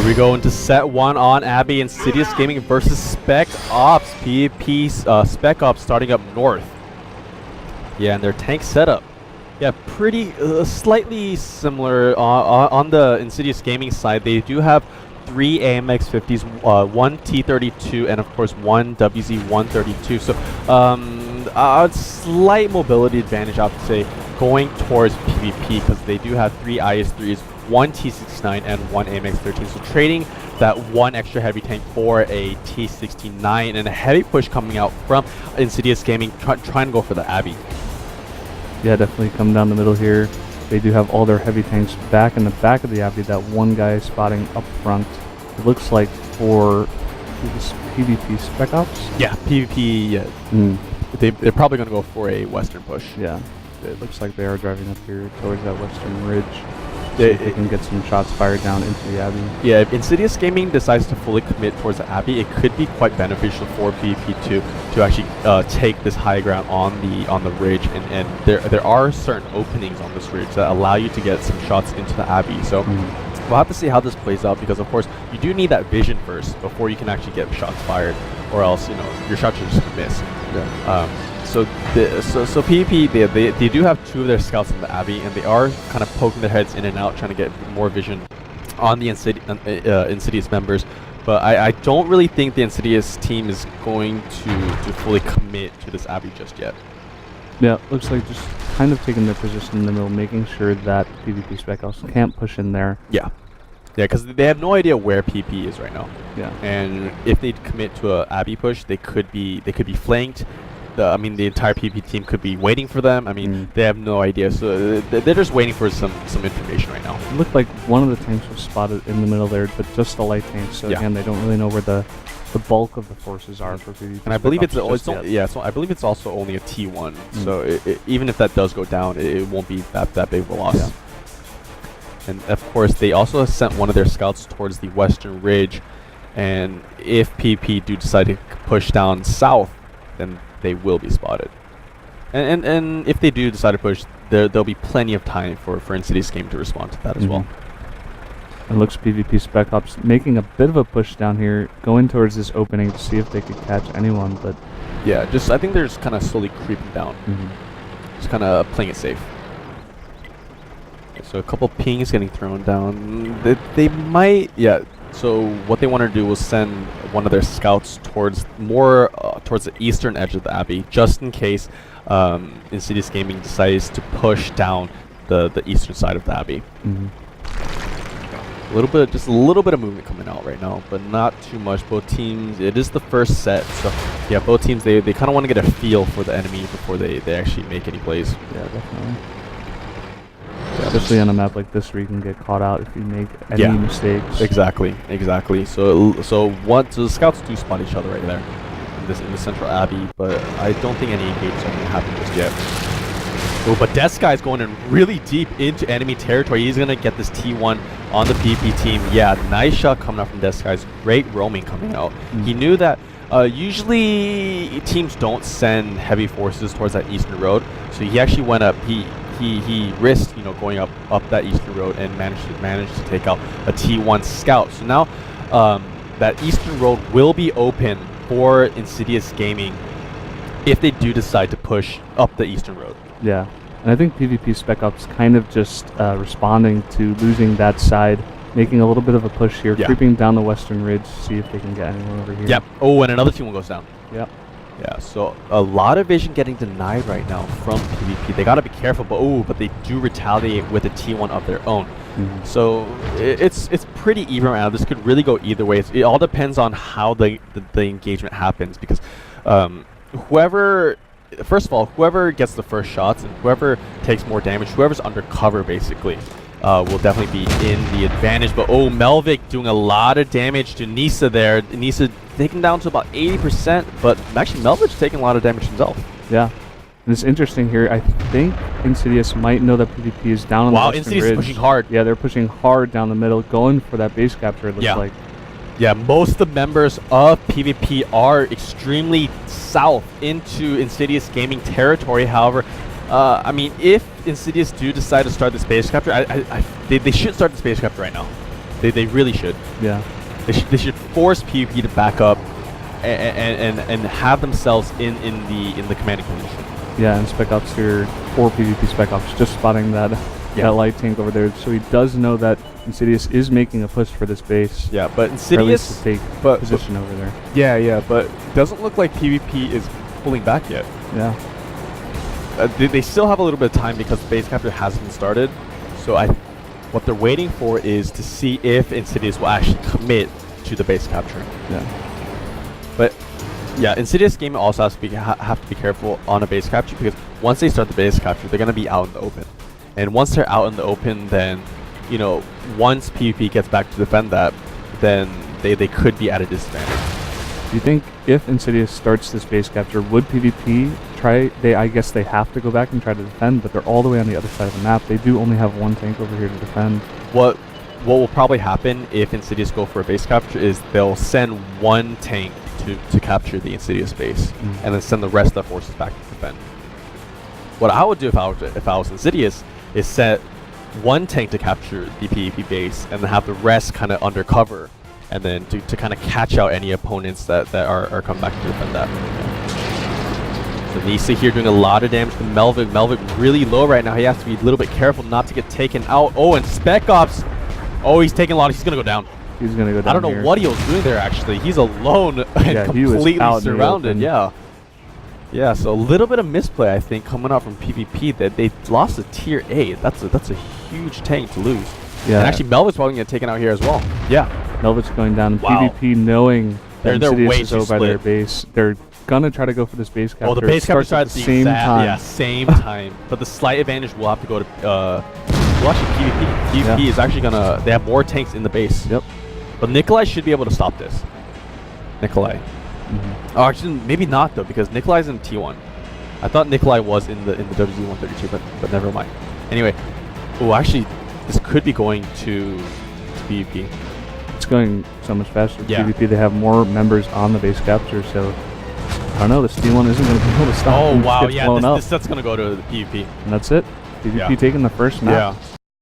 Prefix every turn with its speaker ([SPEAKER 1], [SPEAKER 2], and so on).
[SPEAKER 1] Here we go into set 1 on Abbey. Insidious Gaming versus SPEC Ops. PvP SPEC Ops starting up north. Yeah, and their tank setup. Yeah, pretty slightly similar on the Insidious Gaming side. They do have 3 AMX 50s, 1 T32, and of course 1 WZ 132. So a slight mobility advantage, I would say, going towards PvP, because they do have 3 IS3s, 1 T69, and 1 AMX 13. So trading that 1 extra heavy tank for a T69, and a heavy push coming out from Insidious Gaming, trying to go for the Abbey.
[SPEAKER 2] Yeah, definitely come down the middle here. They do have all their heavy tanks back in the back of the Abbey. That one guy spotting up front. It looks like for this PvP SPEC Ops.
[SPEAKER 1] Yeah, PvP. Yeah. They're probably going to go for a western push.
[SPEAKER 2] Yeah, it looks like they are driving up here towards that western ridge. They can get some shots fired down into the Abbey. Yeah,
[SPEAKER 1] if Insidious Gaming decides to fully commit towards the Abbey, it could be quite beneficial for PvP to actually take this high ground on the ridge, and there are certain openings on this ridge that allow you to get some shots into the Abbey. So we'll have to see how this plays out, because of course you do need that vision first before you can actually get shots fired, or else your shots are just gonna miss. Yeah. So PvP, they do have 2 of their scouts in the Abbey, and they are kind of poking their heads in and out, trying to get more vision on the Insidious members. But I don't really think the Insidious team is going to fully commit to this Abbey just yet.
[SPEAKER 2] Yeah, looks like just kind of taking their position in the middle, making sure that PvP SPEC Ops can't push in there.
[SPEAKER 1] Yeah, because they have no idea where PP is right now.
[SPEAKER 2] Yeah,
[SPEAKER 1] and if they commit to a Abbey push, they could be flanked. The entire PP team could be waiting for them. They have no idea, so they're just waiting for some information right now.
[SPEAKER 2] It looked like one of the tanks was spotted in the middle there, but just the light tanks. So again, they don't really know where the bulk of the forces are for PvP.
[SPEAKER 1] And I believe I believe it's also only a T1. So even if that does go down, it won't be that big of a loss. Yeah. And of course, they also sent one of their scouts towards the western ridge. And if PP do decide to push down south, then they will be spotted. And if they do decide to push, there'll be plenty of time for Insidious Game to respond to that as well.
[SPEAKER 2] It looks PvP SPEC Ops making a bit of a push down here, going towards this opening to see if they could catch anyone, but
[SPEAKER 1] yeah, I think they're just kind of slowly creeping down. Just kind of playing it safe. So a couple pings getting thrown down. They might, yeah. So what they want to do was send one of their scouts towards towards the eastern edge of the Abbey, just in case Insidious Gaming decides to push down the eastern side of the Abbey. Just a little bit of movement coming out right now, but not too much. Both teams, it is the first set, so yeah, both teams they kind of want to get a feel for the enemy before they actually make any plays.
[SPEAKER 2] Yeah, definitely. Yeah, especially on a map like this where you can get caught out if you make any mistakes.
[SPEAKER 1] Exactly. So the scouts do spot each other right there in the central Abbey, but I don't think any engagements are going to happen just yet. Oh, but Death Sky is going in really deep into enemy territory. He's going to get this T1 on the PP team. Yeah, nice shot coming out from Death Sky's. Great roaming coming out. He knew that usually teams don't send heavy forces towards that eastern road, so he actually went up. He risked, going up that eastern road and managed to take out a T1 scout. So now that eastern road will be open for Insidious Gaming if they do decide to push up the eastern road.
[SPEAKER 2] Yeah, and I think PvP SPEC Ops kind of just responding to losing that side, making a little bit of a push here, creeping down the western ridge, see if they can get anyone over here.
[SPEAKER 1] Yep. Oh, and another T1 goes down.
[SPEAKER 2] Yep.
[SPEAKER 1] Yeah, so a lot of vision getting denied right now from PvP. They gotta be careful, but they do retaliate with a T1 of their own. So it's pretty even right now. This could really go either way. It all depends on how the engagement happens, because whoever gets the first shots and whoever takes more damage, whoever's under cover basically, will definitely be in the advantage. But Melvic doing a lot of damage to Nisa there. Nisa taken down to about 80%, but actually Melvic's taking a lot of damage himself.
[SPEAKER 2] Yeah. And it's interesting here. I think Insidious might know that PvP is down on the western
[SPEAKER 1] Insidious
[SPEAKER 2] ridge.
[SPEAKER 1] Is pushing hard.
[SPEAKER 2] Yeah, they're pushing hard down the middle, going for that base capture, it looks like.
[SPEAKER 1] Yeah, most of the members of PvP are extremely south into Insidious Gaming territory. However, if Insidious do decide to start the space capture, they should start the space capture right now. They really should.
[SPEAKER 2] Yeah.
[SPEAKER 1] They should force PvP to back up and have themselves in the commanding position.
[SPEAKER 2] Yeah, and Spec Ops here, or PvP Spec Ops, just spotting that light tank over there. So he does know that Insidious is making a push for this base.
[SPEAKER 1] Yeah, but
[SPEAKER 2] Or at least
[SPEAKER 1] Insidious
[SPEAKER 2] to take position over there.
[SPEAKER 1] Yeah, but doesn't look like PvP is pulling back yet.
[SPEAKER 2] Yeah.
[SPEAKER 1] They still have a little bit of time because base capture hasn't started. So what they're waiting for is to see if Insidious will actually commit to the base capture.
[SPEAKER 2] Yeah.
[SPEAKER 1] But yeah, Insidious game also has to have to be careful on a base capture, because once they start the base capture, they're going to be out in the open. And once they're out in the open, then, you know, once PvP gets back to defend that, then they could be at a disadvantage.
[SPEAKER 2] Do you think if Insidious starts this base capture, would PvP try? I guess they have to go back and try to defend, but they're all the way on the other side of the map. They do only have one tank over here to defend.
[SPEAKER 1] What will probably happen if Insidious go for a base capture is they'll send one tank to capture the Insidious base, and then send the rest of the forces back to defend. What I would do if I was Insidious is set one tank to capture the PvP base, and then have the rest kind of undercover, and then to kind of catch out any opponents that are coming back to defend that. So Nisa here doing a lot of damage to Melvin. Melvin really low right now. He has to be a little bit careful not to get taken out. Oh, and Spec Ops. Oh, he's taking a lot. He's going to go down.
[SPEAKER 2] He's going to go down.
[SPEAKER 1] I don't know what he was doing there, actually. He's alone and completely surrounded. Yeah, so a little bit of misplay, I think, coming out from PvP, that they lost a tier 8. That's a huge tank to lose.
[SPEAKER 2] Yeah.
[SPEAKER 1] And actually, Melvin's probably going to get taken out here as well. Yeah.
[SPEAKER 2] Melvin's going down.
[SPEAKER 1] Wow.
[SPEAKER 2] PvP knowing that
[SPEAKER 1] They're
[SPEAKER 2] Insidious
[SPEAKER 1] way
[SPEAKER 2] is
[SPEAKER 1] too
[SPEAKER 2] over by their
[SPEAKER 1] split.
[SPEAKER 2] base. They're going to try to go for this base capture.
[SPEAKER 1] Oh, the base capture
[SPEAKER 2] starts
[SPEAKER 1] starts
[SPEAKER 2] at the same time.
[SPEAKER 1] Yeah, same time. But the slight advantage will have to go to well, actually PvP. PvP is actually going to, they have more tanks in the base.
[SPEAKER 2] Yep.
[SPEAKER 1] But Nikolai should be able to stop this. Nikolai. Oh, actually, maybe not, though, because Nikolai's in T1. I thought Nikolai was in the WZ-132, but never mind. Anyway, oh, actually, this could be going to PvP.
[SPEAKER 2] It's going so much faster.
[SPEAKER 1] Yeah.
[SPEAKER 2] PvP, they have more members on the base capture, so I don't know. This T1 isn't going to be able to stop.
[SPEAKER 1] Oh,
[SPEAKER 2] him.
[SPEAKER 1] wow,
[SPEAKER 2] Gets blown up.
[SPEAKER 1] This set's going to go to the PvP.
[SPEAKER 2] And that's it. PvP
[SPEAKER 1] Yeah.
[SPEAKER 2] taking the first map.
[SPEAKER 1] Yeah.